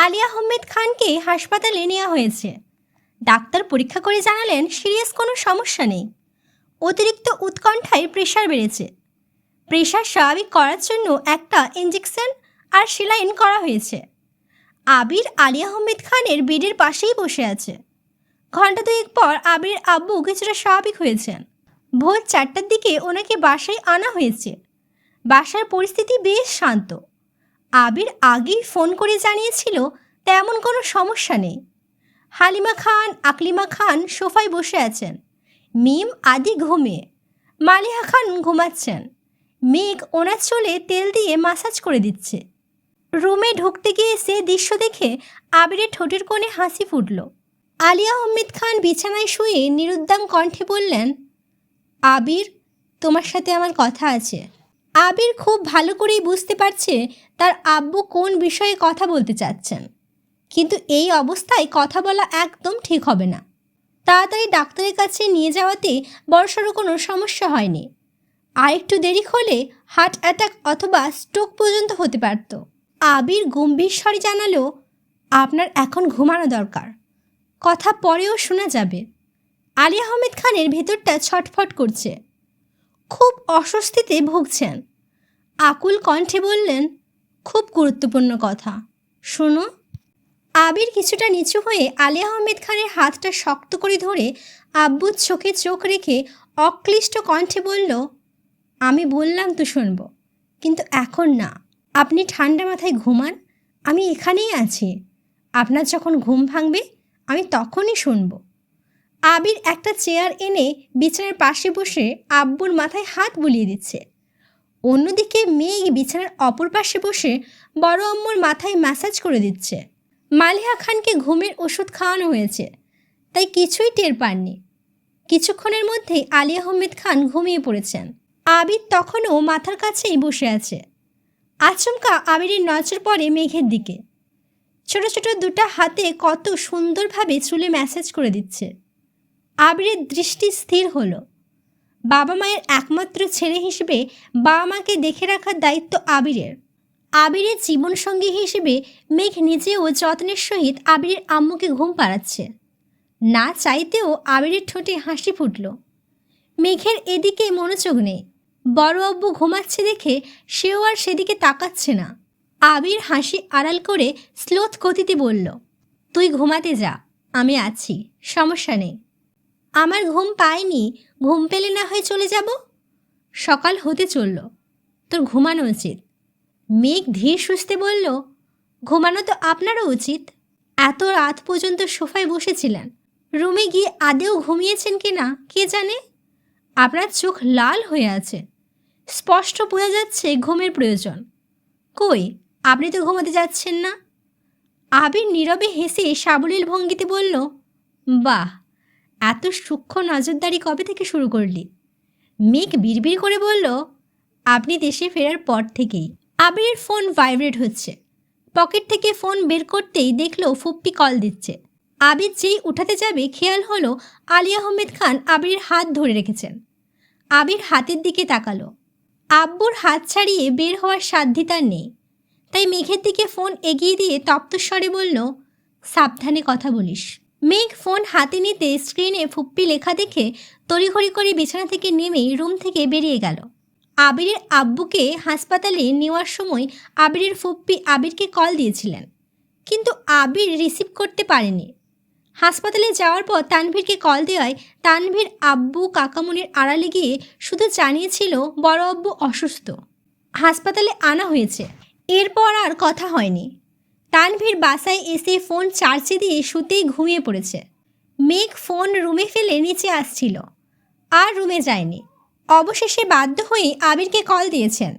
আলিয়া আহমেদ খানকে হাসপাতালে নেওয়া হয়েছে। ডাক্তার পরীক্ষা করে জানালেন সিরিয়াস কোনো সমস্যা নেই। অতিরিক্ত উৎকণ্ঠায় প্রেশার বেড়েছে। প্রেশার স্বাভাবিক করার জন্য একটা ইঞ্জেকশন আর সেলাইন করা হয়েছে। আবির আলিয়া আহমেদ খানের বেডের পাশেই বসে আছে। ঘণ্টা দুয়েক পর আবির আব্বু কিছুটা স্বাভাবিক হয়েছেন। ভোর 4টার দিকে ওনাকে বাসায় আনা হয়েছে। বাসার পরিস্থিতি বেশ শান্ত। আবির আগেই ফোন করে জানিয়েছিল তেমন কোনো সমস্যা নেই। হালিমা খান, আকলিমা খান সোফায় বসে আছেন। মিম আদি ঘুমিয়ে, মালিহা খান ঘুমাচ্ছেন। মেঘ ওনার চুলে তেল দিয়ে মাসাজ করে দিচ্ছে। রুমে ঢুকতে গিয়ে সে দৃশ্য দেখে আবিরের ঠোঁটের কোণে হাসি ফুটল। আলিয়া আহমেদ খান বিছানায় শুয়ে নিরুদ্দাম কণ্ঠে বললেন, আবির, তোমার সাথে আমার কথা আছে। আবির খুব ভালো করেই বুঝতে পারছে তার আব্বু কোন বিষয়ে কথা বলতে চাচ্ছেন, কিন্তু এই অবস্থায় কথা বলা একদম ঠিক হবে না। তাড়াতাড়ি ডাক্তারের কাছে নিয়ে যাওয়াতে বড়সড় কোনো সমস্যা হয়নি। আর একটু দেরি হলে হার্ট অ্যাটাক অথবা স্ট্রোক পর্যন্ত হতে পারত। আবির গম্ভীর স্বরে জানালো, আপনার এখন ঘুমানো দরকার, কথা পরেও শোনা যাবে। আলিয়া আহমেদ খানের ভেতরটা ছটফট করছে, খুব অস্বস্তিতে ভুগছেন। আকুল কণ্ঠে বললেন, খুব গুরুত্বপূর্ণ কথা, শোনো। আবির কিছুটা নিচু হয়ে আলিয়া আহমেদ খানের হাতটা শক্ত করে ধরে আব্বুর চোখে চোখ রেখে অক্লিষ্ট কণ্ঠে বলল, আমি বললাম তো শুনব, কিন্তু এখন না। আপনি ঠান্ডা মাথায় ঘুমান, আমি এখানেই আছি। আপনার যখন ঘুম ভাঙবে আমি তখনই শুনব। আবির একটা চেয়ার এনে বিছানার পাশে বসে আব্বুর মাথায় হাত বুলিয়ে দিচ্ছে। অন্যদিকে মেঘ বিছানার অপর পাশে বসে বড় আম্মুর মাথায় ম্যাসাজ করে দিচ্ছে। মালিহা খানকে ঘুমের ওষুধ খাওয়ানো হয়েছে, তাই কিছুই টের পাননি। কিছুক্ষণের মধ্যেই আলিয়া আহমেদ খান ঘুমিয়ে পড়েছেন। আবির তখনও মাথার কাছেই বসে আছে। আচমকা আবিরের নজর পড়ে মেঘের দিকে। ছোট ছোট দুটা হাতে কত সুন্দরভাবে চুলে ম্যাসাজ করে দিচ্ছে। আবিরের দৃষ্টি স্থির হলো। বাবা মায়ের একমাত্র ছেলে হিসেবে বাবা মাকে দেখে রাখার দায়িত্ব আবিরের। আবিরের জীবনসঙ্গী হিসেবে মেঘ নিজেও যত্নের সহিত আবিরের আম্মুকে ঘুম পাড়াচ্ছে। না চাইতেও আবিরের ঠোঁটে হাসি ফুটল। মেঘের এদিকে মনোযোগ নেই। বড় আব্বু ঘুমাচ্ছে দেখে সেও আর সেদিকে তাকাচ্ছে না। আবির হাসি আড়াল করে স্লোথ গতিতে বলল, তুই ঘুমাতে যা, আমি আছি, সমস্যা নেই। আমার ঘুম পায়নি, ঘুম পেলে না হয় চলে যাব। সকাল হতে চলল, তোর ঘুমানো উচিত। মেঘ ধীর সুস্থে বলল, ঘুমানো তো আপনারও উচিত। এত রাত পর্যন্ত সোফায় বসেছিলেন, রুমে গিয়ে আদেও ঘুমিয়েছেন কি না কে জানে। আপনার চোখ লাল হয়ে আছে, স্পষ্ট বোঝা যাচ্ছে ঘুমের প্রয়োজন। কই, আপনি তো ঘুমাতে যাচ্ছেন না। আবির নীরবে হেসে সাবলীল ভঙ্গিতে বলল, বাহ, এত সূক্ষ্ম নজরদারি কবে থেকে শুরু করলি? মেঘ বিড়বিড় করে বলল, আপনি দেশে ফেরার পর থেকেই। আবিরের ফোন ভাইব্রেট হচ্ছে। পকেট থেকে ফোন বের করতেই দেখলো ফুপ্পি কল দিচ্ছে। আবির যেই উঠাতে যাবে খেয়াল হলো আলিয়া আহমেদ খান আবিরের হাত ধরে রেখেছেন। আবির হাতের দিকে তাকালো। আব্বুর হাত ছাড়িয়ে বের হওয়ার সাধ্য তার নেই, তাই মেঘের দিকে ফোন এগিয়ে দিয়ে তপ্তস্বরে বলল, সাবধানে কথা বলিস। মেঘ ফোন হাতে নিতে স্ক্রিনে ফুপ্পি লেখা দেখে তড়িঘড়ি করে বিছানা থেকে নেমেই রুম থেকে বেরিয়ে গেল। আবিরের আব্বুকে হাসপাতালে নেওয়ার সময় আবিরের ফুপ্পি আবিরকে কল দিয়েছিলেন, কিন্তু আবির রিসিভ করতে পারেনি। হাসপাতালে যাওয়ার পর তানভীরকে কল দেওয়ায় তানভীর আব্বু কাকামুনির আড়ালে গিয়ে শুধু জানিয়েছিল বড় আব্বু অসুস্থ, হাসপাতালে আনা হয়েছে। এরপর আর কথা হয়নি। তানভীর বাসায় এসে ফোন চার্জে দিয়ে শুতেই ঘুমিয়ে পড়েছে। মেঘ ফোন রুমে ফেলে নিচে আসছিল, আর রুমে যায়নি। অবশেষে বাধ্য হয়ে আবিরকে কল দিয়েছেন।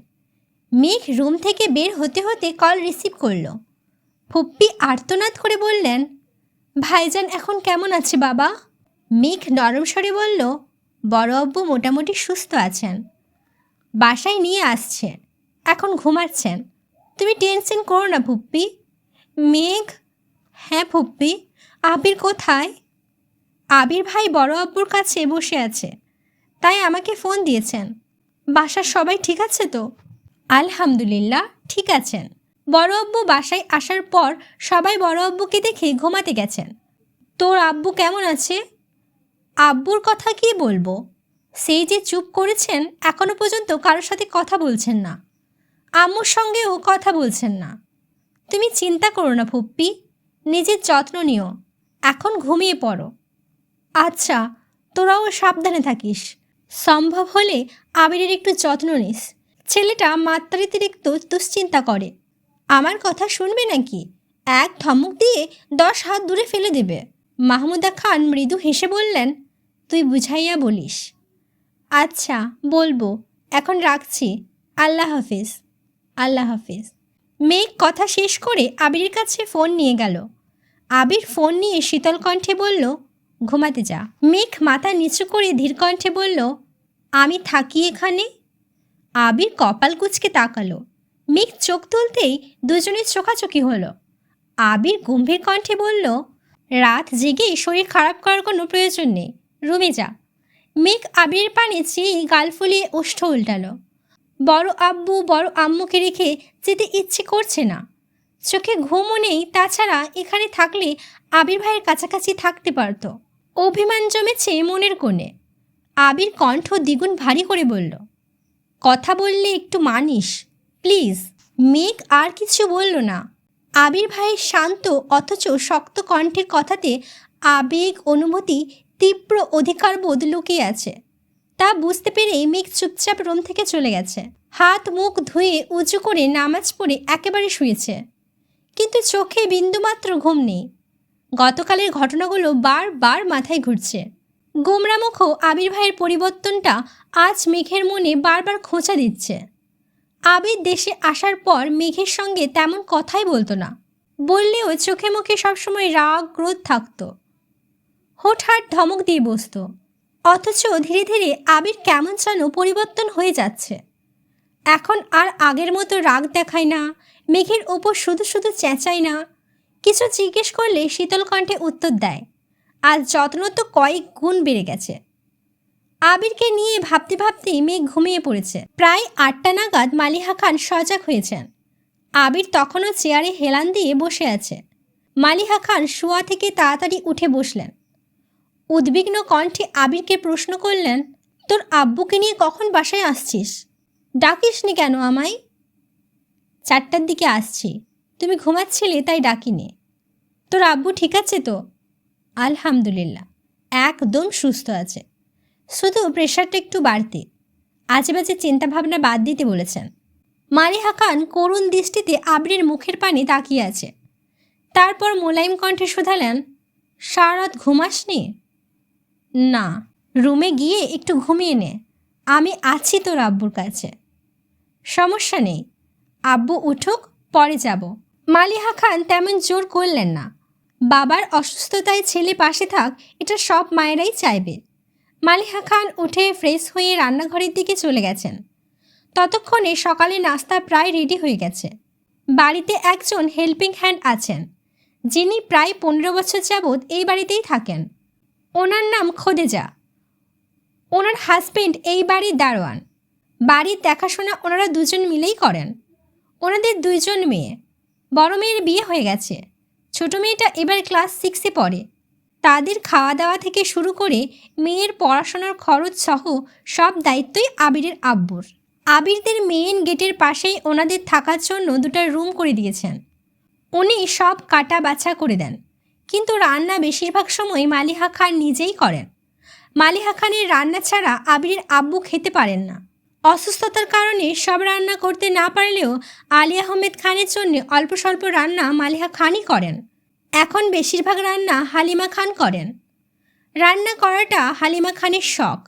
মেঘ রুম থেকে বের হতে হতে কল রিসিভ করল। ফুপ্পি আর্তনাদ করে বললেন, ভাইজান এখন কেমন আছে বাবা? মেঘ নরম স্বরে বলল, বড় আব্বু মোটামুটি সুস্থ আছেন, বাসায় নিয়ে আসছে, এখন ঘুমাচ্ছেন। তুমি টেনশন করো না ফুপ্পি। মেঘ, হ্যাঁ ফুপ্পি, আবির কোথায়? আবির ভাই বড় আব্বুর কাছে বসে আছে, তাই আমাকে ফোন দিয়েছেন। বাসার সবাই ঠিক আছে তো? আলহামদুলিল্লাহ ঠিক আছেন। বড় আব্বু বাসায় আসার পর সবাই বড় আব্বুকে দেখে ঘুমাতে গেছেন। তোর আব্বু কেমন আছে? আব্বুর কথা কি বলবো, সেই যে চুপ করেছেন, এখনো পর্যন্ত কারোর সাথে কথা বলছেন না, আম্মুর সঙ্গেও কথা বলছেন না। তুমি চিন্তা করো না ফুপ্পি, নিজের যত্ন নিও, এখন ঘুমিয়ে পড়ো। আচ্ছা, তোরাও সাবধানে থাকিস, সম্ভব হলে আবিরের একটু যত্ন নিস, ছেলেটা মাত্রাতিরিক্ত দুশ্চিন্তা করে। আমার কথা শুনবে নাকি? এক ধমক দিয়ে 10 হাত দূরে ফেলে দেবে। মাহমুদা খান মৃদু হেসে বললেন, তুই বুঝাইয়া বলিস। আচ্ছা বলবো, এখন রাখছি, আল্লাহ হাফিজ। আল্লাহ হাফিজ। মেঘ কথা শেষ করে আবিরের কাছে ফোন নিয়ে গেল। আবির ফোন নিয়ে শীতল কণ্ঠে বলল, ঘুমাতে যা। মেঘ মাথা নিচু করে ধীর কণ্ঠে বলল, আমি থাকি এখানে? আবির কপাল কুঁচকে তাকালো। মেঘ চোখ তুলতেই দুজনের চোখাচোখি হলো। আবির গম্ভীর কণ্ঠে বলল, রাত জেগে শরীর খারাপ করার কোনো প্রয়োজন নেই, রুমে যা। মেঘ আবিরের পানে চেয়ে গাল ফুলিয়ে ওষ্ঠ উল্টালো। বড় আব্বু বড় আম্মুকে রেখে যেতে ইচ্ছে করছে না, চোখে ঘুমও নেই। তাছাড়া এখানে থাকলে আবির ভাইয়ের কাছাকাছি থাকতে পারত। অভিমান জমেছে মনের কোণে। আবির কণ্ঠ দ্বিগুণ ভারী করে বলল, কথা বললে একটু মানিস প্লিজ। মেঘ আর কিছু বলল না। আবির ভাইয়ের শান্ত অথচ শক্ত কণ্ঠের কথাতে আবেগ, অনুভূতি, তীব্র অধিকারবোধ লুকিয়ে আছে। তা বুঝতে পেরেই মেঘ চুপচাপ রুম থেকে চলে গেছে। হাত মুখ ধুয়ে উঁচু করে নামাজ পড়ে একেবারে শুয়েছে, কিন্তু চোখে বিন্দুমাত্র ঘুম নেই। গতকালের ঘটনাগুলো বারবার মাথায় ঘুরছে। গোমরামুখ আবির ভাইয়ের পরিবর্তনটা আজ মেঘের মনে বারবার খোঁচা দিচ্ছে। আবির দেশে আসার পর মেঘের সঙ্গে তেমন কথাই বলতো না, বললেও চোখে মুখে সবসময় রাগ ক্রোধ থাকতো। হুটহাট ধমক দিয়ে বসত। অথচ ধীরে ধীরে আবির কেমন যেন পরিবর্তন হয়ে যাচ্ছে। এখন আর আগের মতো রাগ দেখায় না, মেঘের ওপর শুধু শুধু চেঁচায় না। কিছু জিজ্ঞেস করলে শীতল কণ্ঠে উত্তর দেয়। আজ যত্ন তো কয়েক গুণ বেড়ে গেছে। আবিরকে নিয়ে ভাবতে ভাবতেই মেঘ ঘুমিয়ে পড়েছে। প্রায় 8টা নাগাদ মালিহা খান সজাগ হয়েছেন। আবির তখনও চেয়ারে হেলান দিয়ে বসে আছে। মালিহা খান শোয়া থেকে তাড়াতাড়ি উঠে বসলেন। উদ্বিগ্ন কণ্ঠে আবিরকে প্রশ্ন করলেন, তোর আব্বুকে নিয়ে কখন বাসায় আসছিস? ডাকিসনি কেন আমায়? 4টার দিকে আসছি, তুমি ঘুমাচ্ছিলে তাই ডাকিনি। তোর আব্বু ঠিক আছে তো? আলহামদুলিল্লাহ, একদম সুস্থ আছে, শুধু প্রেশারটা একটু বাড়তি। আজেবাজে চিন্তাভাবনা বাদ দিতে বলেছেন। মালিহা খান করুণ দৃষ্টিতে আবিরের মুখের পানে তাকিয়ে আছে। তারপর মোলায়েম কণ্ঠে শুধালেন, সারা রাত ঘুমাসনি? না, রুমে গিয়ে একটু ঘুমিয়ে নে, আমি আছি তোর আব্বুর কাছে। সমস্যা নেই, আব্বু উঠুক পরে যাব। মালিহা খান তেমন জোর করলেন না। বাবার অসুস্থতায় ছেলে পাশে থাক, এটা সব মায়েরাই চাইবে। মালিহা খান উঠে ফ্রেশ হয়ে রান্নাঘরের দিকে চলে গেছেন। ততক্ষণে সকালে নাস্তা প্রায় রেডি হয়ে গেছে। বাড়িতে একজন হেল্পিং হ্যান্ড আছেন, যিনি প্রায় 15 বছর যাবৎ এই বাড়িতেই থাকেন। ওনার নাম খোদেজা। ওনার হাজবেন্ড এই বাড়ির দারোয়ান। বাড়ির দেখাশোনা ওনারা দুজন মিলেই করেন। ওনাদের 2 জন মেয়ে। বড় মেয়ের বিয়ে হয়ে গেছে, ছোট মেয়েটা এবার ক্লাস 6-এ পড়ে। তাদের খাওয়া দাওয়া থেকে শুরু করে মেয়ের পড়াশোনার খরচ সহ সব দায়িত্বই আবিরের আব্বুর। আবিরদের মেইন গেটের পাশেই ওনাদের থাকার জন্য 2টা রুম করে দিয়েছেন। উনি সব কাটা বাছা করে দেন, কিন্তু রান্না বেশিরভাগ সময় মালিহা খান নিজেই করেন। মালিহা খানের রান্না ছাড়া আবিরের আব্বু খেতে পারেন না। অসুস্থতার কারণে সব রান্না করতে না পারলেও আলী আহমেদ খানের জন্য অল্প স্বল্প রান্না মালিহা খানই করেন। এখন বেশিরভাগ রান্না হালিমা খান করেন। রান্না করাটা হালিমা খানের শখ।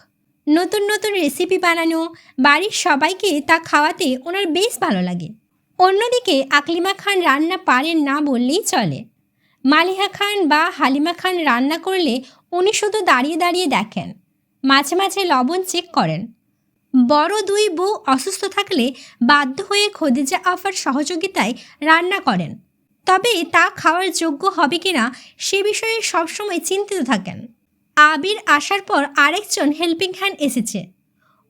নতুন নতুন রেসিপি বানানো, বাড়ির সবাইকে তা খাওয়াতে ওনার বেশ ভালো লাগে। অন্যদিকে আকলিমা খান রান্না পারেন না বললেই চলে। মালিহা খান বা হালিমা খান রান্না করলে উনি শুধু দাঁড়িয়ে দাঁড়িয়ে দেখেন, মাঝে মাঝে লবণ চেক করেন। বড় 2 বউ অসুস্থ থাকলে বাধ্য হয়ে খদিজা আফার সহযোগিতায় রান্না করেন, তবে তা খাওয়ার যোগ্য হবে কিনা সে বিষয়ে সবসময় চিন্তিত থাকেন। আবির আসার পর আরেকজন হেল্পিং হ্যান্ড এসেছে।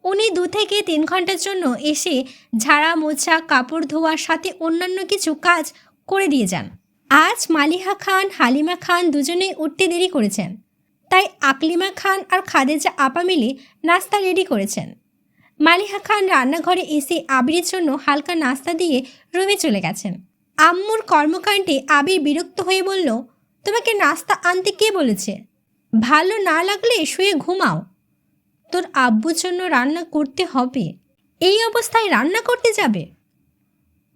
উনি 2 থেকে 3 ঘন্টার জন্য এসে ঝাড়া মোছা কাপড় ধোয়ার সাথে অন্যান্য কিছু কাজ করে দিয়ে যান। আজ মালিহা খান হালিমা খান দুজনেই উঠতে দেরি করেছেন, তাই আকলিমা খান আর খাদেজা আপা মিলে নাস্তা রেডি করেছেন। মালিহা খান রান্নাঘরে এসে আবিরের জন্য হালকা নাস্তা দিয়ে রুমে চলে গেছেন। আম্মুর কর্মকাণ্ডে আবির বিরক্ত হয়ে বলল, তোমাকে নাস্তা আনতে কে বলেছে? ভালো না লাগলে শুয়ে ঘুমাও। তোর আব্বুর জন্য রান্না করতে হবে, এই অবস্থায় রান্না করতে যাবে?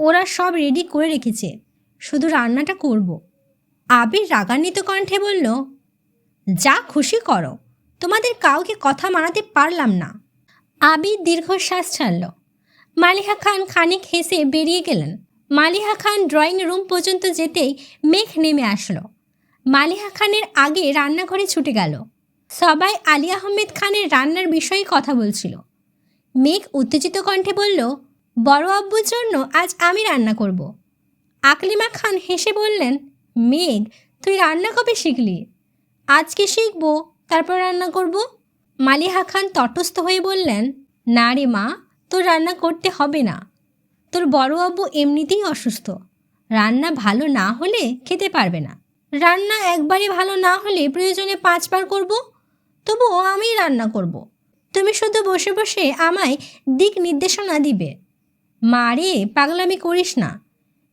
ওরা সব রেডি করে রেখেছে, শুধু রান্নাটা করব। আবির রাগান্বিত কণ্ঠে বলল, যা খুশি করো, তোমাদের কাউকে কথা মানাতে পারলাম না। আবির দীর্ঘশ্বাস ছাড়ল। মালিহা খান খানিক হেসে বেরিয়ে গেলেন। মালিহা খান ড্রয়িং রুম পর্যন্ত যেতেই মেঘ নেমে আসলো। মালিহা খানের আগে রান্নাঘরে ছুটে গেল। সবাই আলী আহমেদ খানের রান্নার বিষয়ে কথা বলছিল। মেঘ উত্তেজিত কণ্ঠে বলল, বড় আব্বুর জন্য আজ আমি রান্না করব। আকলিমা খান হেসে বললেন, মেঘ, তুই রান্না কবে শিখলি? আজকে শিখবো, তারপর রান্না করব। মালিহা খান তটস্থ হয়ে বললেন, না রে মা, তোর রান্না করতে হবে না। তোর বড় আব্বু এমনিতেই অসুস্থ, রান্না ভালো না হলে খেতে পারবে না। রান্না একবারই ভালো না হলে প্রয়োজনে 5 বার করব, তবুও আমি রান্না করব। তুমি শুধু বসে বসে আমায় দিক নির্দেশনা দিবে। মা রে, পাগলামি করিস না।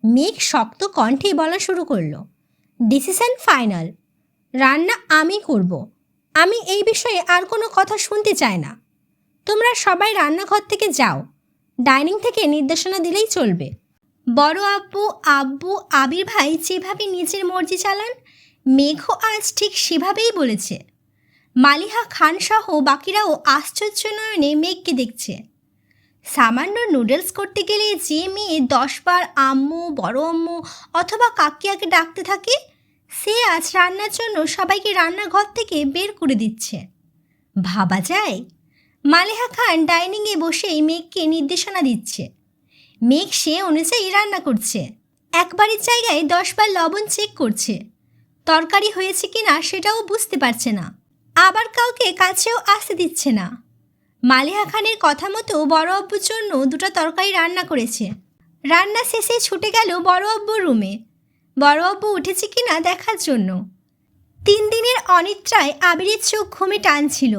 মেঘ শক্ত কণ্ঠে বলা শুরু করলো, ডিসিশন ফাইনাল, রান্না আমি করব। আমি এই বিষয়ে আর কোনো কথা শুনতে চাই না। তোমরা সবাই রান্নাঘর থেকে যাও, ডাইনিং থেকে নির্দেশনা দিলেই চলবে। বড় আব্বু, আব্বু, আবির ভাই যেভাবে নিজের মর্জি চালান, মেঘও আজ ঠিক সেভাবেই বলেছে। মালিহা খান সহ বাকিরাও আশ্চর্য নয়নে মেঘকে দেখছে। সামান্য নুডলস করতে গেলে যে মেয়ে 10 বার আম্মু, বড় আম্মু অথবা কাকিয়াকে ডাকতে থাকে, সে আজ রান্নার জন্য সবাইকে রান্নাঘর থেকে বের করে দিচ্ছে। ভাবা যায়? মালিহা খান ডাইনিংয়ে বসেই মেঘকে নির্দেশনা দিচ্ছে। মেঘ সে অনুযায়ী রান্না করছে। একবারের জায়গায় 10 বার লবণ চেক করছে। তরকারি হয়েছে কিনা সেটাও বুঝতে পারছে না। আবার কাউকে কাছেও আসতে দিচ্ছে না। মালিহা খানের কথা মতো বড় আব্বুর জন্য 2টা তরকারি রান্না করেছে। রান্না শেষে ছুটে গেল বড় আব্বুর রুমে, বড় আব্বু উঠেছে কিনা দেখার জন্য। 3 দিনের অনিদ্রায় আবিরের চোখ ঘুমে টানছিল,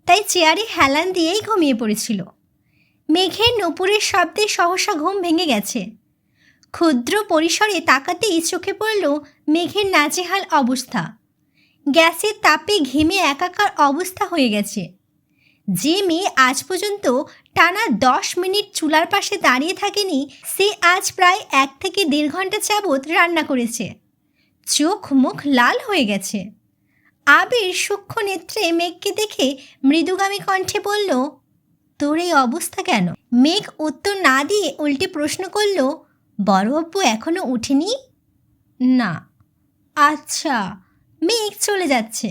তাই চেয়ারে হেলান দিয়েই ঘুমিয়ে পড়েছিল। মেঘের নুপুরের শব্দে সহসা ঘুম ভেঙে গেছে। ক্ষুদ্র পরিসরে তাকাতেই চোখে পড়ল মেঘের নাজেহাল অবস্থা। গ্যাসের তাপে ঘেমে একাকার অবস্থা হয়ে গেছে। যে মেয়ে আজ পর্যন্ত টানা 10 মিনিট চুলার পাশে দাঁড়িয়ে থাকেনি, সে আজ প্রায় 1 থেকে 1.5 ঘন্টা যাবৎ রান্না করেছে। চোখ মুখ লাল হয়ে গেছে। আবির সূক্ষ্ম নেত্রে মেঘকে দেখে মৃদুগামী কণ্ঠে বলল, তোর এই অবস্থা কেন? মেঘ উত্তর না দিয়ে উল্টে প্রশ্ন করল, বড় আব্বু এখনো উঠেনি? না। আচ্ছা। মেঘ চলে যাচ্ছে।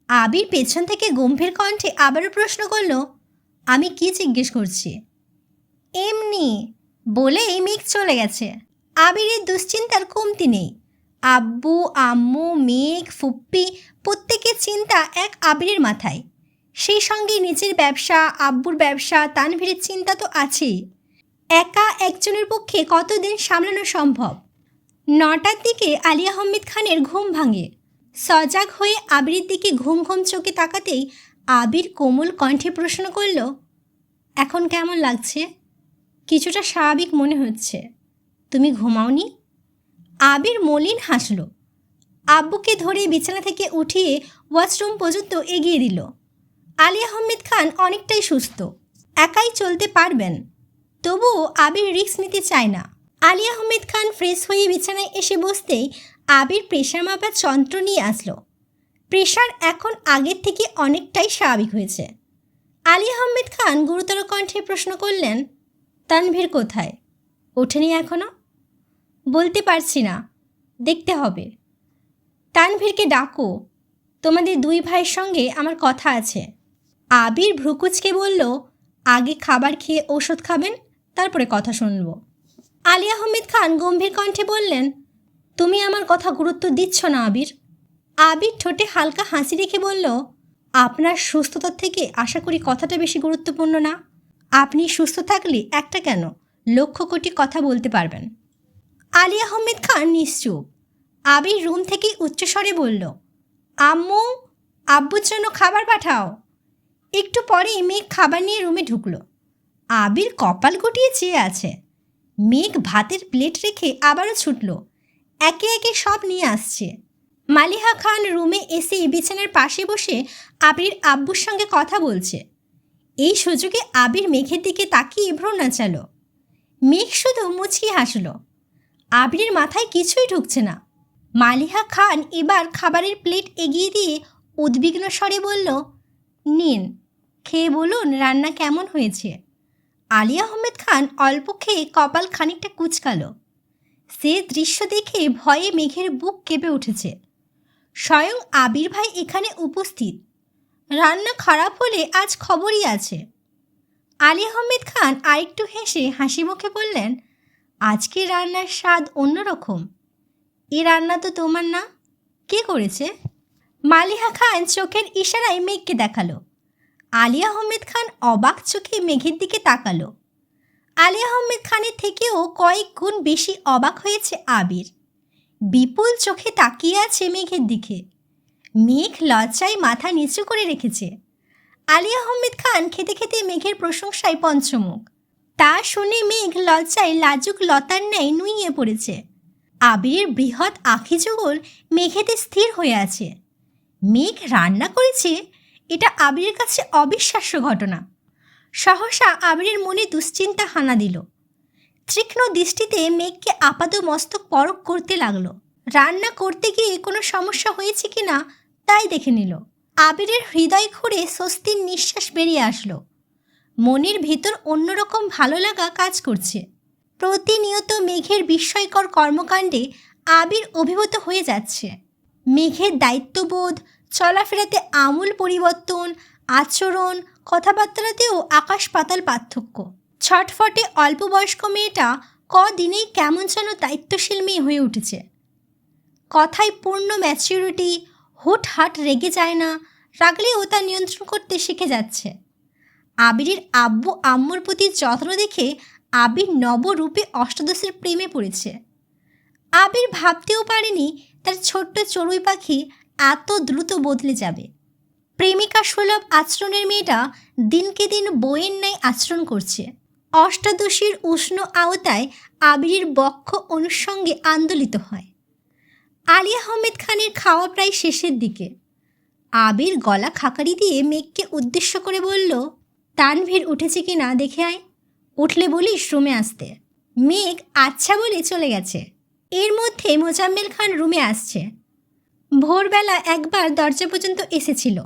আবির পেছন থেকে গম্ভীর কণ্ঠে আবারও প্রশ্ন করল, আমি কি জিজ্ঞেস করছি? এমনি বলেই মেঘ চলে গেছে। আবিরের দুশ্চিন্তার কমতি নেই। আব্বু, আম্মু, মেঘ, ফুপ্পি প্রত্যেকের চিন্তা এক আবিরের মাথায়। সেই সঙ্গে নিজের ব্যবসা, আব্বুর ব্যবসা, তানভীরের চিন্তা তো আছেই। একা একজনের পক্ষে কতদিন সামলানো সম্ভব? 9টার দিকে আলী আহমেদ খানের ঘুম ভাঙে। সজাগ হয়ে আবিরের দিকে ঘুম ঘুম চোখে তাকাতেই আবির কোমল কণ্ঠে প্রশ্ন করল, এখন কেমন লাগছে? কিছুটা স্বাভাবিক মনে হচ্ছে। তুমি ঘুমাওনি? আবির মলিন হাসল। আব্বুকে ধরে বিছানা থেকে উঠিয়ে ওয়াশরুম পর্যন্ত এগিয়ে দিল। আলী আহমেদ খান অনেকটাই সুস্থ, একাই চলতে পারবেন, তবুও আবির রিস্ক নিতে চায় না। আলী আহমেদ খান ফ্রেশ হয়ে বিছানায় এসে বসতেই আবির প্রেশার মাপার যন্ত্র নিয়ে আসলো। প্রেশার এখন আগের থেকে অনেকটাই স্বাভাবিক হয়েছে। আলী আহমেদ খান গুরুতর কণ্ঠে প্রশ্ন করলেন, তানভীর কোথায়? ওঠেনি এখনো? বলতে পারছি না, দেখতে হবে। তানভীরকে ডাকো, তোমাদের 2 ভাইয়ের সঙ্গে আমার কথা আছে। আবির ভ্রুকুচকে বলল, আগে খাবার খেয়ে ওষুধ খাবেন, তারপরে কথা শুনব। আলী আহমেদ খান গম্ভীর কণ্ঠে বললেন, তুমি আমার কথা গুরুত্ব দিচ্ছ না আবির। আবির ঠোঁটে হালকা হাসি রেখে বলল, আপনার সুস্থতার থেকে আশা করি কথাটা বেশি গুরুত্বপূর্ণ না। আপনি সুস্থ থাকলে একটা কেন, লক্ষ কোটি কথা বলতে পারবেন। আলী আহমেদ খান নিশ্চুপ। আবির রুম থেকে উচ্চস্বরে বলল, আম্মু, আব্বুর জন্য খাবার পাঠাও। একটু পরেই মেঘ খাবার নিয়ে রুমে ঢুকলো। আবির কপাল গুটিয়ে চেয়ে আছে। মেঘ ভাতের প্লেট রেখে আবারও ছুটল, একে একে সব নিয়ে আসছে। মালিহা খান রুমে এসে বিছানার পাশে বসে আবির আব্বুর সঙ্গে কথা বলছে। এই সুযোগে আবির মেঘের দিকে তাকিয়ে ভ্রু নাচালো। মেঘ শুধু মুচকি হাসল। আবিরের মাথায় কিছুই ঢুকছে না। মালিহা খান এবার খাবারের প্লেট এগিয়ে দিয়ে উদ্বিগ্ন স্বরে বলল, নিন, খেয়ে বলুন রান্না কেমন হয়েছে। আলী আহমেদ খান অল্প খেয়ে কপাল খানিকটা কুঁচকালো। সে দৃশ্য দেখে ভয়ে মেঘের বুক কেঁপে উঠেছে। স্বয়ং আবির ভাই এখানে উপস্থিত। রান্না খারাপ হলে আজ খবরই আছে। আলী আহমেদ খান আরেকটু হেসে হাসি মুখে বললেন, আজকে রান্নার স্বাদ অন্যরকম। এ রান্না তো তোমার না, কে করেছে? মালিহা খান চোখের ইশারায় মেঘকে দেখালো। আলী আহমেদ খান অবাক চোখে মেঘের দিকে তাকালো। আলী আহমেদ খানের থেকেও কয়েক গুণ বেশি অবাক হয়েছে আবির। বিপুল চোখে তাকিয়ে আছে মেঘের দিকে। মেঘ লজ্জায় মাথা নিচু করে রেখেছে। আলী আহমেদ খান খেতে খেতে মেঘের প্রশংসায় পঞ্চমুখ। তা শুনে মেঘ লজ্জায় লাজুক লতার ন্যায় নুইয়ে পড়েছে। আবিরের বৃহৎ আখি যুগল মেঘেতে স্থির হয়ে আছে। মেঘ রান্না করেছে, এটা আবিরের কাছে অবিশ্বাস্য ঘটনা। সহসা আবিরের মনে দুশ্চিন্তা হানা দিল। তীক্ষ্ণ দৃষ্টিতে মেঘকে আপাত মস্তক পরখ করতে লাগলো। রান্না করতে গিয়ে কোনো সমস্যা হয়েছে কিনা তাই দেখে নিল। আবিরের হৃদয় খুঁড়ে স্বস্তির নিঃশ্বাস বেরিয়ে আসলো। মনের ভেতর অন্যরকম ভালো লাগা কাজ করছে। প্রতিনিয়ত মেঘের বিস্ময়কর কর্মকাণ্ডে আবির অভিভূত হয়ে যাচ্ছে। মেঘের দায়িত্ববোধ, চলাফেরাতে আমূল পরিবর্তন, আচরণ, কথাবার্তাতেও আকাশ পাতাল পার্থক্য। ছটফটে অল্প বয়স্ক মেয়েটা কদিনেই কেমন যেন দায়িত্বশীল মেয়ে হয়ে উঠেছে। কথায় পূর্ণ ম্যাচিউরিটি, হুটহাট রেগে যায় না, রাগলেও তা নিয়ন্ত্রণ করতে শিখে যাচ্ছে। আবিরের আব্বু আম্মুর প্রতি যত্ন দেখে আবির নবরূপে অষ্টাদশের প্রেমে পড়েছে। আবির ভাবতেও পারেনি তার ছোট্ট চড়ুই পাখি এত দ্রুত বদলে যাবে। প্রেমিকা সুলভ আচরণের মেয়েটা দিনকে দিন বইয়ের ন্যায় আচরণ করছে। অষ্টাদশীর উষ্ণ আওতায় আবিরের বক্ষ অনুষঙ্গে আন্দোলিত হয়। আলী আহমেদ খানের খাওয়া প্রায় শেষের দিকে। আবির গলা খাকারি দিয়ে মেঘকে উদ্দেশ্য করে বলল, তানভীর উঠেছে কি না দেখে আয়, উঠলে বলিস রুমে আসতে। মেঘ আচ্ছা বলে চলে গেছে। এর মধ্যে মোজাম্মেল খান রুমে আসছে। ভোরবেলা একবার দরজা পর্যন্ত এসেছিল।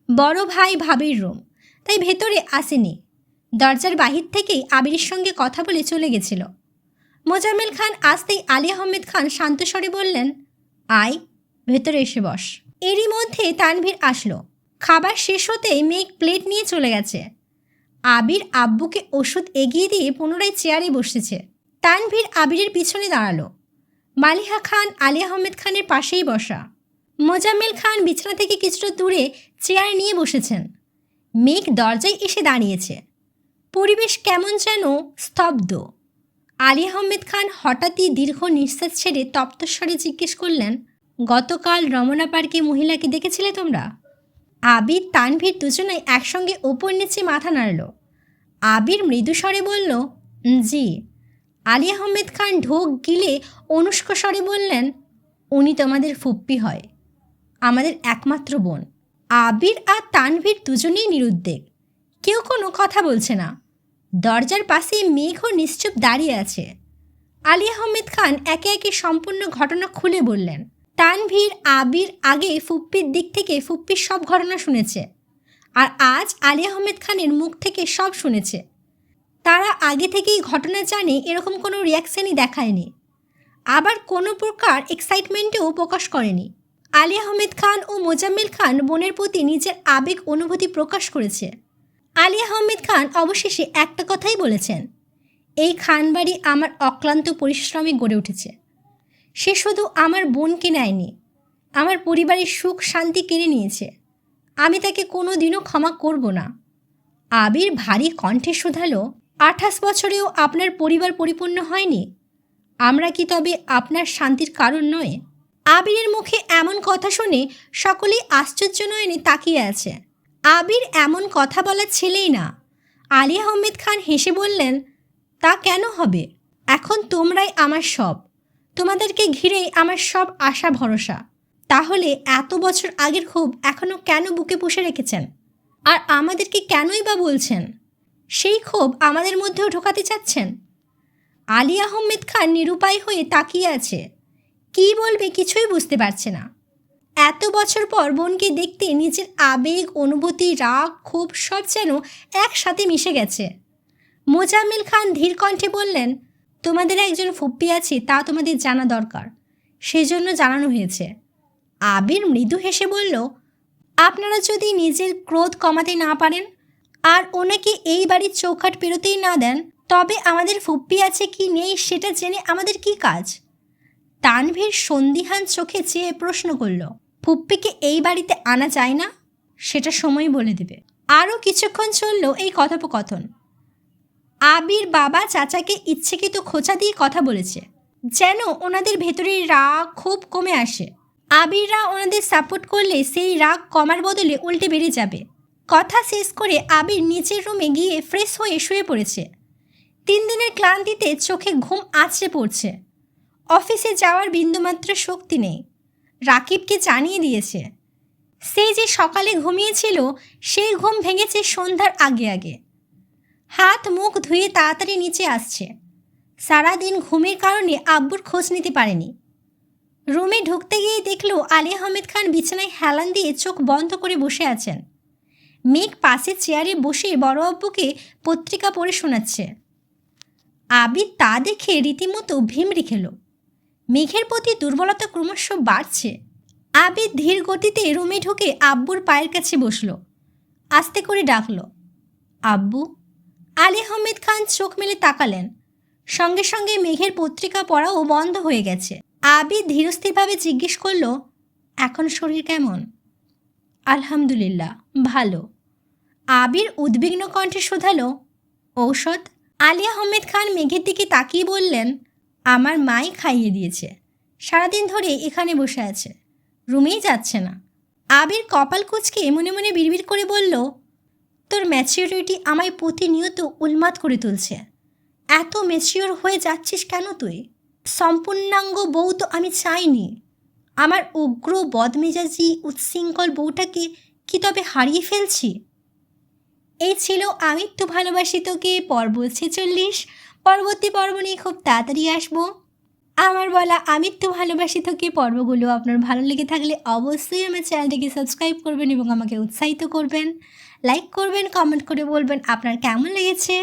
বড় ভাই ভাবির রুম, তাই ভেতরে আসেনি। দরজার বাহির থেকেই আবিরের সঙ্গে কথা বলে চলে গেছিল। মোজাম্মেল খান আসতেই আলী আহমেদ খান শান্ত স্বরে বললেন, আয়, ভেতরে এসে বস। এরই মধ্যে তানভীর আসলো। খাবার শেষ হতেই মেঘ প্লেট নিয়ে চলে গেছে। আবির আব্বুকে ওষুধ এগিয়ে দিয়ে পুনরায় চেয়ারে বসেছে। তানভীর আবিরের পিছনে দাঁড়ালো। মালিহা খান আলী আহমেদ খানের পাশেই বসা। মোজাম্মেল খান বিছানা থেকে কিছুটা দূরে চেয়ার নিয়ে বসেছেন। মেঘ দরজায় এসে দাঁড়িয়েছে। পরিবেশ কেমন যেন স্তব্ধ। আলী আহমেদ খান হঠাৎই দীর্ঘ নিঃশ্বাস ছেড়ে তপ্তস্বরে জিজ্ঞেস করলেন, গতকাল রমনা পার্কে মহিলাকে দেখেছিলে তোমরা? আবির তানভীর দুজনেই একসঙ্গে ওপর নিচে মাথা নাড়ল। আবির মৃদুস্বরে বলল, জি। আলী আহমেদ খান ঢোক গিলে অনুষ্ক স্বরে বললেন, উনি তোমাদের ফুপ্পি হয়, আমাদের একমাত্র বোন। আবির আর তানভীর দুজনেই নিরুদ্বেগ, কেউ কোনো কথা বলছে না। দরজার পাশে মেঘ নিশ্চুপ দাঁড়িয়ে আছে। আলী আহমেদ খান একে একে সম্পূর্ণ ঘটনা খুলে বললেন। তানভীর আবির আগে ফুপ্পির দিক থেকে ফুপ্পির সব ঘটনা শুনেছে, আর আজ আলী আহমেদ খানের মুখ থেকে সব শুনেছে। তারা আগে থেকেই ঘটনা জানে, এরকম কোনো রিয়াকশানই দেখায়নি, আবার কোনো প্রকার এক্সাইটমেন্টেও প্রকাশ করেনি। আলী আহমেদ খান ও মোজাম্মেল খান বোনের প্রতি নিজের আবেগ অনুভূতি প্রকাশ করেছে। আলী আহমেদ খান অবশেষে একটা কথাই বলেছেন, এই খানবাড়ি আমার অক্লান্ত পরিশ্রমে গড়ে উঠেছে। সে শুধু আমার বোনকে নেয়নি, আমার পরিবারের সুখ শান্তি কেড়ে নিয়েছে। আমি তাকে কোনো দিনও ক্ষমা করব না। আবির ভারী কণ্ঠে শুধালো, 28 বছরেও আপনার পরিবার পরিপূর্ণ হয়নি? আমরা কি তবে আপনার শান্তির কারণ নয়? আবিরের মুখে এমন কথা শুনে সকলেই আশ্চর্য নয়নে তাকিয়ে আছে। আবির এমন কথা বলার ছেলেই না। আলিয়া আহমেদ খান হেসে বললেন, তা কেন হবে? এখন তোমরাই আমার সব, তোমাদেরকে ঘিরেই আমার সব আশা ভরসা। তাহলে এত বছর আগের ক্ষোভ এখনও কেন বুকে পুষে রেখেছেন? আর আমাদেরকে কেনই বা বলছেন? সেই ক্ষোভ আমাদের মধ্যেও ঢোকাতে চাচ্ছেন? আলিয়া আহমেদ খান নিরুপায় হয়ে তাকিয়ে আছে। কী বলবে কিছুই বুঝতে পারছে না। এত বছর পর বোনকে দেখতে নিজের আবেগ, অনুভূতি, রাগ, ক্ষোভ সব যেন একসাথে মিশে গেছে। মোজাম্মেল খান ধীর কণ্ঠে বললেন, তোমাদের একজন ফুপ্পি আছে, তা তোমাদের জানা দরকার, সেজন্য জানানো হয়েছে। আবির মৃদু হেসে বলল, আপনারা যদি নিজের ক্রোধ কমাতে না পারেন আর ওনাকে এই বাড়ির চৌকাঠ পেরোতেই না দেন, তবে আমাদের ফুপ্পি আছে কি নেই সেটা জেনে আমাদের কি কাজ? তানভীর সন্দিহান চোখে চেয়ে প্রশ্ন করল, ফুপ্পিকে এই বাড়িতে আনা যায় না? সেটা সময় বলে দেবে। আরও কিছুক্ষণ চলল এই কথোপকথন। আবির বাবা চাচাকে ইচ্ছেকৃত খোঁচা দিয়ে কথা বলেছে, যেন ওনাদের ভেতরের রাগ খুব কমে আসে। আবিররা ওনাদের সাপোর্ট করলে সেই রাগ কমার বদলে উল্টে বেড়ে যাবে। কথা শেষ করে আবির নিচের রুমে গিয়ে ফ্রেশ হয়ে শুয়ে পড়েছে। 3 দিনের ক্লান্তিতে চোখে ঘুম আছড়ে পড়ছে। অফিসে যাওয়ার বিন্দুমাত্র শক্তি নেই। রাকিবকে জানিয়ে দিয়েছে। সেই যে সকালে ঘুমিয়েছিল সেই ঘুম ভেঙেছে সন্ধ্যার আগে আগে। হাত মুখ ধুয়ে তাড়াতাড়ি নিচে আসছে। সারাদিন ঘুমের কারণে আব্বুর খোঁজ নিতে পারেনি। রুমে ঢুকতে গিয়ে দেখল আলী আহমেদ খান বিছানায় হেলান দিয়ে চোখ বন্ধ করে বসে আছেন। মেঘ পাশে চেয়ারে বসে বড় আব্বুকে পত্রিকা পড়ে শোনাচ্ছে। আবির তা দেখে রীতিমতো ভিমড়ি খেল। মেঘের প্রতি দুর্বলতা ক্রমশ বাড়ছে। আবির ধীর গতিতে রুমে ঢুকে আব্বুর পায়ের কাছে বসল। আস্তে করে ডাকল, আব্বু। আলী আহমেদ খান চোখ মেলে তাকালেন। সঙ্গে সঙ্গে মেঘের পত্রিকা পড়াও বন্ধ হয়ে গেছে। আবির ধীরস্থিরভাবে জিজ্ঞেস করল, এখন শরীর কেমন? আলহামদুলিল্লাহ, ভালো। আবির উদ্বিগ্ন কণ্ঠে শোধালো, ঔষধ? আলী আহমেদ খান মেঘের দিকে তাকিয়ে বললেন, আমার মাই খাইয়ে দিয়েছে। সারাদিন ধরে এখানে বসে আছে, রুমেই যাচ্ছে না। আবির কপাল কুঁচকে মনে মনে বিড়বিড় করে বলল, তোর ম্যাচিউরিটি আমায় প্রতিনিয়ত উন্মাদ করে তুলছে। এত ম্যাচিওর হয়ে যাচ্ছিস কেন তুই? সম্পূর্ণাঙ্গ বউ তো আমি চাইনি। আমার উগ্র বদমেজাজি উচ্ছৃঙ্খল বউটাকে কি তবে হারিয়ে ফেলছি? এই ছিল আমিত্তু ভালোবাসি তোকে পর্ব 46। পরবর্তী পর্ব নিয়ে খুব তাড়াতাড়ি আসবো। আমার বলা আমিত্তু ভালোবাসি তোকে পর্বগুলো আপনার ভালো লেগে থাকলে অবশ্যই আমার চ্যানেলটিকে সাবস্ক্রাইব করবেন এবং আমাকে উৎসাহিত করবেন। লাইক করবেন, কমেন্ট করে বলবেন আপনার কেমন লেগেছে।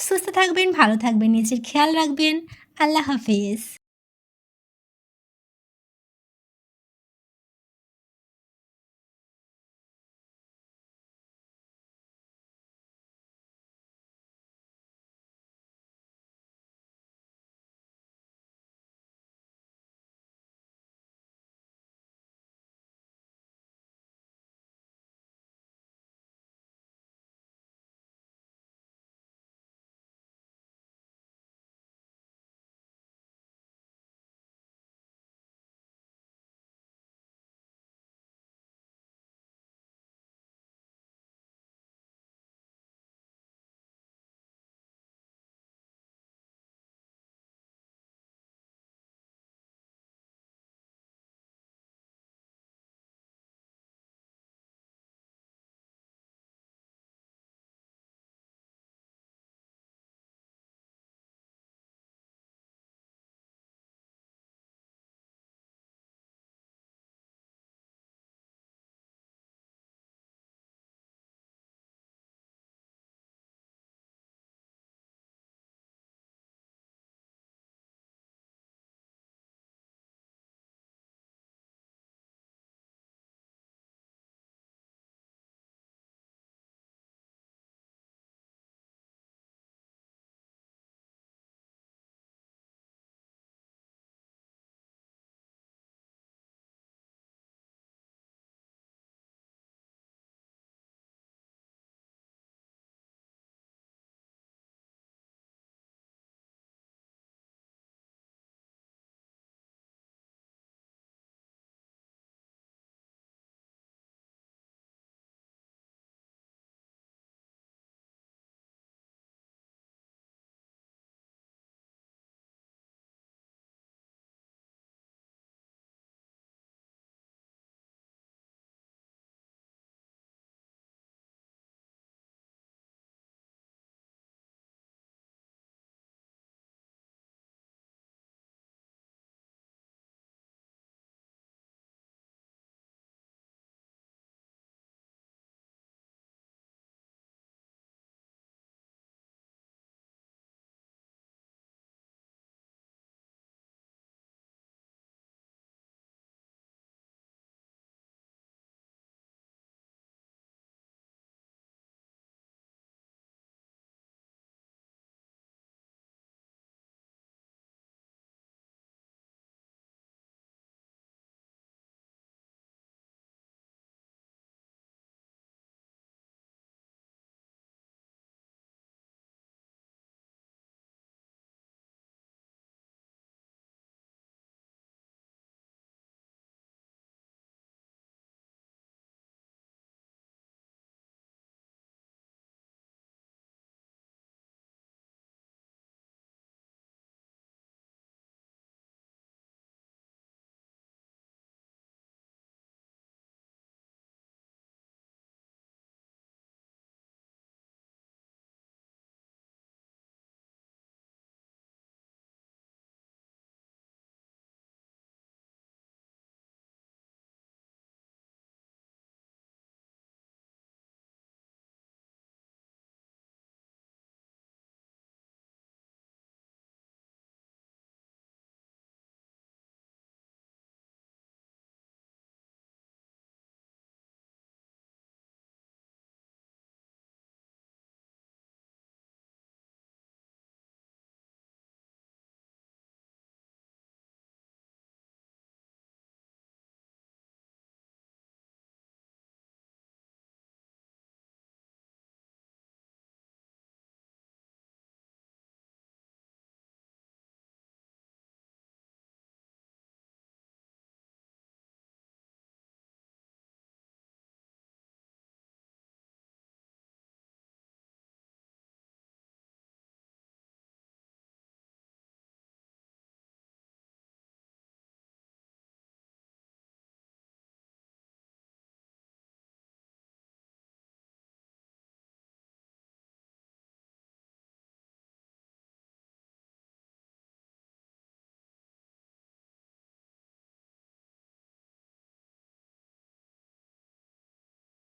সুস্থ থাকবেন, ভালো থাকবেন, নিজের খেয়াল রাখবেন। আল্লাহ হাফেজ।